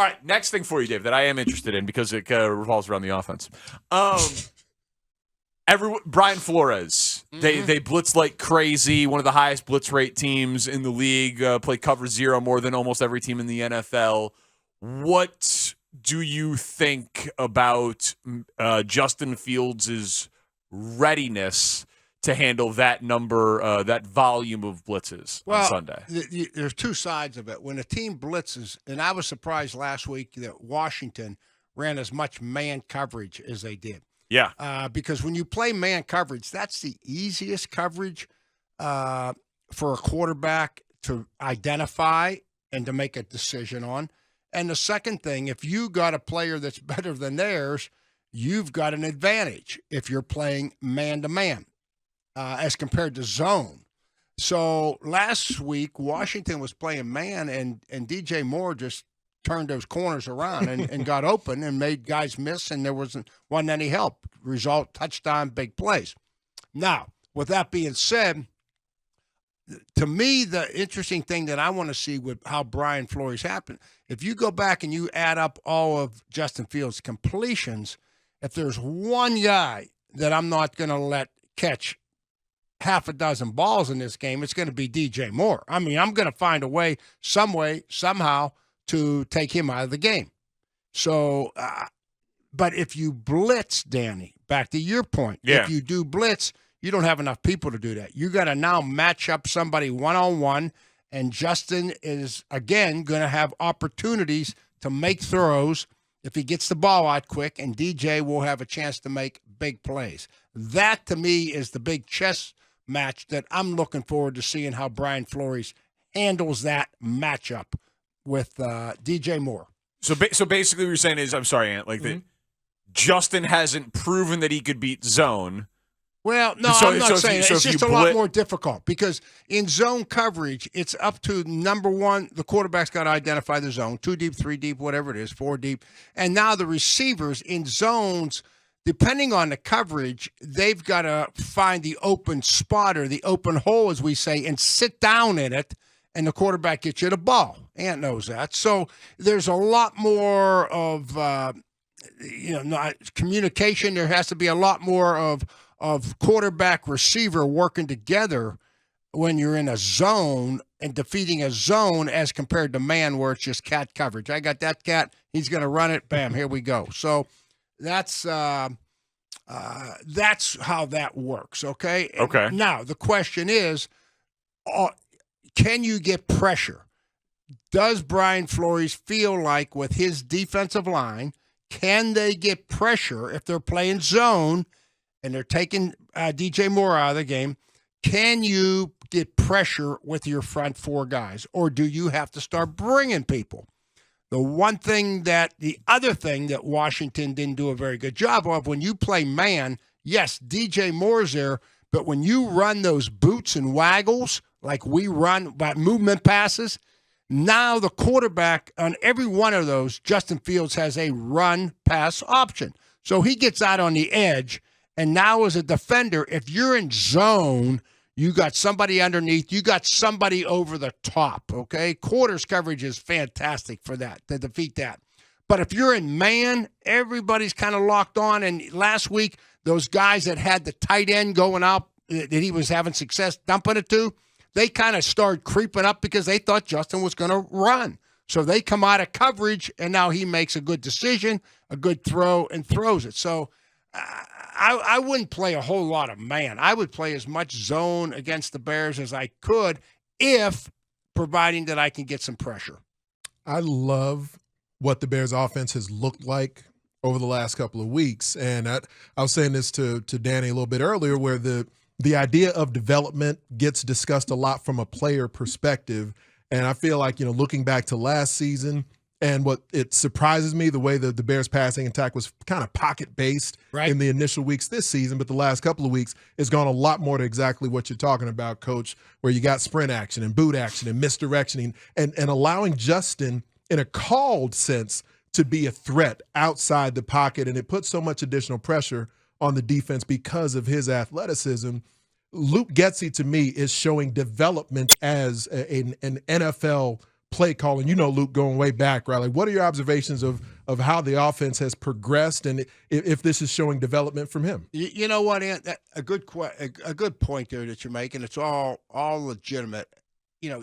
All right, next thing for you, Dave, that I am interested in because it revolves around the offense. Brian Flores, they blitz like crazy. One of the highest blitz rate teams in the league. Play cover zero more than almost every team in the NFL. What do you think about Justin Fields' readiness to handle that number, that volume of blitzes on Sunday? There's two sides of it. When a team blitzes, and I was surprised last week that Washington ran as much man coverage as they did. Yeah. Because when you play man coverage, that's the easiest coverage for a quarterback to identify and to make a decision on. And the second thing, if you got a player that's better than theirs, you've got an advantage if you're playing man-to-man as compared to zone. So last week, Washington was playing man, and DJ Moore just turned those corners around and got open and made guys miss, and there wasn't any help. Result, touchdown, big plays. Now, with that being said, to me, the interesting thing that I want to see with how Brian Flores happened, if you go back and you add up all of Justin Fields' completions, if there's one guy that I'm not going to let catch half a dozen balls in this game, it's going to be DJ Moore. I mean, I'm going to find a way, somehow, to take him out of the game. So, but if you blitz, Danny, back to your point, if you do blitz, you don't have enough people to do that. You got to now match up somebody one-on-one, and Justin is, again, going to have opportunities to make throws if he gets the ball out quick, and DJ will have a chance to make big plays. That, to me, is the big chess match that I'm looking forward to seeing how Brian Flores handles that matchup with DJ Moore. So basically what you're saying is, I'm sorry, Ant, that Justin hasn't proven that he could beat zone. Well, no, I'm not saying that. It's just a lot more difficult because in zone coverage, it's up to number one, the quarterback's got to identify the zone, 2 deep, 3 deep, whatever it is, 4 deep. And now the receivers in zones, depending on the coverage, they've got to find the open spot or the open hole, as we say, and sit down in it, and the quarterback gets you the ball. Ant knows that. So there's a lot more of communication. There has to be a lot more of quarterback receiver working together when you're in a zone and defeating a zone as compared to man where it's just cat coverage. I got that cat. He's going to run it. Bam, here we go. So that's how that works, okay? Okay. Now, the question is, can you get pressure? Does Brian Flores feel like with his defensive line, can they get pressure if they're playing zone and they're taking DJ Moore out of the game? Can you get pressure with your front 4 guys, or do you have to start bringing people? The other thing that Washington didn't do a very good job of, when you play man, yes, DJ Moore's there, but when you run those boots and waggles like we run by movement passes, now the quarterback on every one of those, Justin Fields has a run-pass option. So he gets out on the edge, and now as a defender, if you're in zone, you got somebody underneath, you got somebody over the top, okay? Quarters coverage is fantastic for that, to defeat that. But if you're in man, everybody's kind of locked on, and last week, those guys that had the tight end going out that he was having success dumping it to, they kind of started creeping up because they thought Justin was going to run. So they come out of coverage, and now he makes a good decision, a good throw, and throws it. So I wouldn't play a whole lot of man. I would play as much zone against the Bears as I could, providing that I can get some pressure. I love what the Bears offense has looked like over the last couple of weeks. And I was saying this to Danny a little bit earlier, where the idea of development gets discussed a lot from a player perspective. And I feel like, looking back to last season, and what it surprises me, the way that the Bears passing attack was kind of pocket-based in the initial weeks this season, but the last couple of weeks has gone a lot more to exactly what you're talking about, Coach, where you got sprint action and boot action and misdirectioning and allowing Justin, in a called sense, to be a threat outside the pocket. And it puts so much additional pressure on the defense because of his athleticism. Luke Getty, to me, is showing development as an NFL play calling. Luke, going way back, right? Like, what are your observations of how the offense has progressed, and if this is showing development from him? You know what, Ant? A good point there that you're making. It's all legitimate.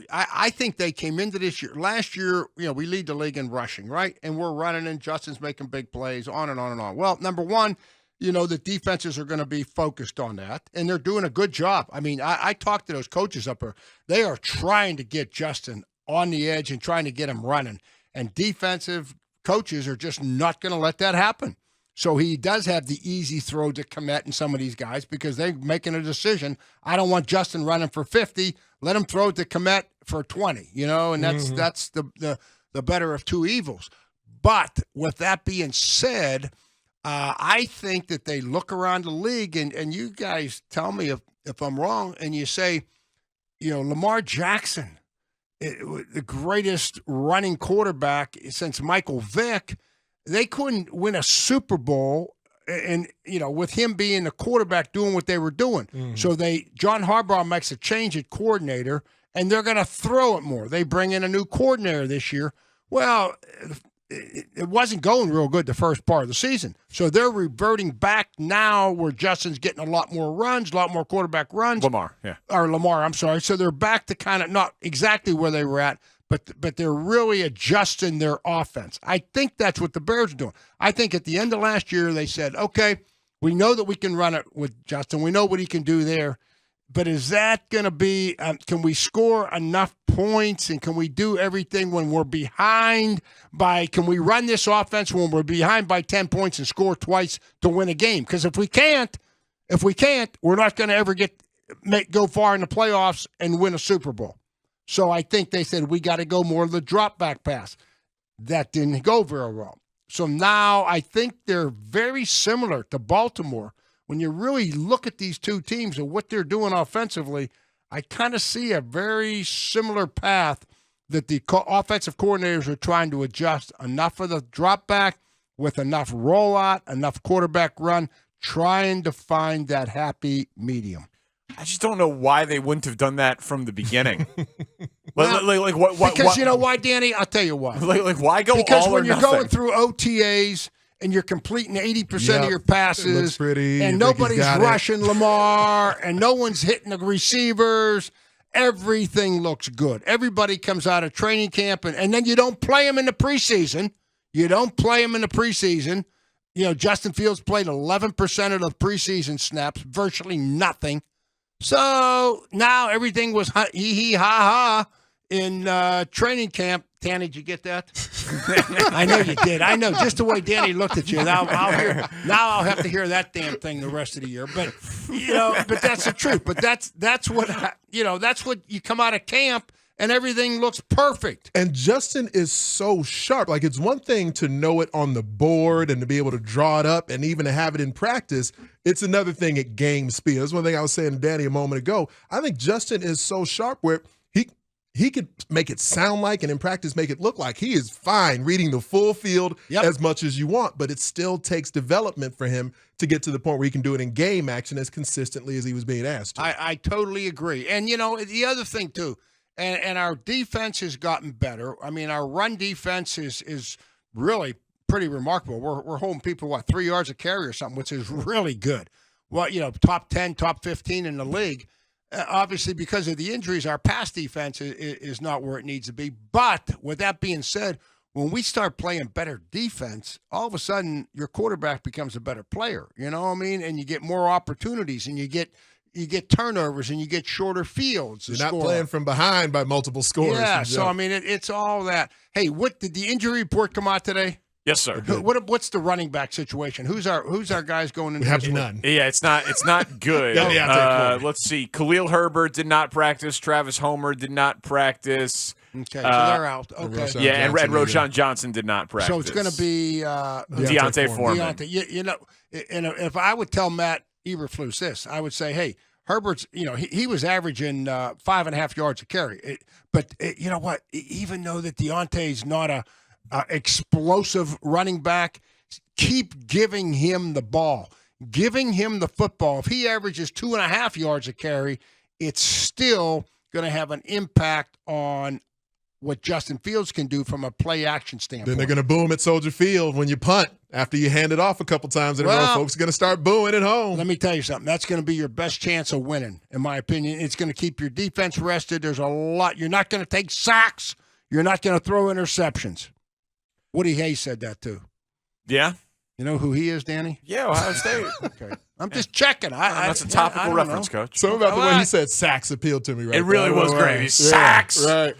I think they came into this year. Last year, we lead the league in rushing, right? And we're running, and Justin's making big plays, on and on and on. Well, number one, the defenses are going to be focused on that, and they're doing a good job. I mean, I talked to those coaches up there. They are trying to get Justin on the edge and trying to get him running, and defensive coaches are just not going to let that happen. So he does have the easy throw to Kmet and some of these guys because they're making a decision. I don't want Justin running for 50. Let him throw it to Kmet for 20, and that's the better of two evils. But with that being said, I think that they look around the league, and you guys tell me if I'm wrong, and you say, Lamar Jackson, the greatest running quarterback since Michael Vick, they couldn't win a Super Bowl, and with him being the quarterback doing what they were doing. Mm-hmm. So John Harbaugh makes a change at coordinator, and they're going to throw it more. They bring in a new coordinator this year. Well, it wasn't going real good the first part of the season. So they're reverting back now where Justin's getting a lot more runs, a lot more quarterback runs. Lamar, I'm sorry. So they're back to kind of not exactly where they were at, but they're really adjusting their offense. I think that's what the Bears are doing. I think at the end of last year they said, okay, we know that we can run it with Justin. We know what he can do there. But is that going to be can we score enough points, and can we do everything when we're behind can we run this offense when we're behind by 10 points and score twice to win a game? Because if we can't, we're not going to ever go far in the playoffs and win a Super Bowl. So I think they said we got to go more of the drop back pass. That didn't go very well. So now I think they're very similar to Baltimore. When you really look at these two teams and what they're doing offensively, I kind of see a very similar path that the offensive coordinators are trying to adjust enough of the drop back with enough rollout, enough quarterback run, trying to find that happy medium. I just don't know why they wouldn't have done that from the beginning. Well, what? Because you know why, Danny? I'll tell you why. Why go because all when or you're nothing? going through OTAs and you're completing 80% of your passes, and nobody's rushing Lamar, and no one's hitting the receivers, everything looks good. Everybody comes out of training camp, and then you don't play them in the preseason. Justin Fields played 11% of the preseason snaps, virtually nothing. So now everything was hee ha ha in training camp. Danny, did you get that? I know you did. I know just the way Danny looked at you. Now I'll have to hear that damn thing the rest of the year. But but that's the truth. But that's what that's what you come out of camp and everything looks perfect. And Justin is so sharp. Like, it's one thing to know it on the board and to be able to draw it up and even to have it in practice. It's another thing at game speed. That's one thing I was saying to Danny a moment ago. I think Justin is so sharp where he could make it sound like, and in practice make it look like, he is fine reading the full field as much as you want, but it still takes development for him to get to the point where he can do it in game action as consistently as he was being asked to. I totally agree. And, the other thing, too, and our defense has gotten better. I mean, our run defense is really pretty remarkable. We're holding people, 3 yards a carry or something, which is really good. Well, top 10, top 15 in the league. Obviously, because of the injuries, our pass defense is not where it needs to be. But with that being said, when we start playing better defense, all of a sudden your quarterback becomes a better player. You know what I mean? And you get more opportunities, and you get turnovers, and you get shorter fields. You're not playing from behind by multiple scores. Yeah, so I mean, it's all that. Hey, what did the injury report come out today? Yes, sir. What's the running back situation? Who's our guys going into? We have none. Yeah, it's not good. Let's see. Khalil Herbert did not practice. Travis Homer did not practice. Okay, so they're out. Okay. And Roshan Johnson did not practice. So it's going to be Deontay Foreman. And if I would tell Matt Eberflus this, I would say, hey, Herbert's, he was averaging 5.5 yards a carry. But you know what? Even though that Deontay's not a explosive running back, keep giving him the ball, giving him the football. If he averages 2.5 yards a carry, it's still going to have an impact on what Justin Fields can do from a play action standpoint. Then they're going to boo him at Soldier Field when you punt after you hand it off a couple times in a row. Folks are going to start booing at home. Let me tell you something. That's going to be your best chance of winning, in my opinion. It's going to keep your defense rested. There's a lot. You're not going to take sacks. You're not going to throw interceptions. Woody Hayes said that too. Yeah. You know who he is, Danny? Yeah, Ohio State. Okay. I'm just checking. That's a topical reference, Coach. Something about the way he said sacks appealed to me right It really was great. Sacks. Right.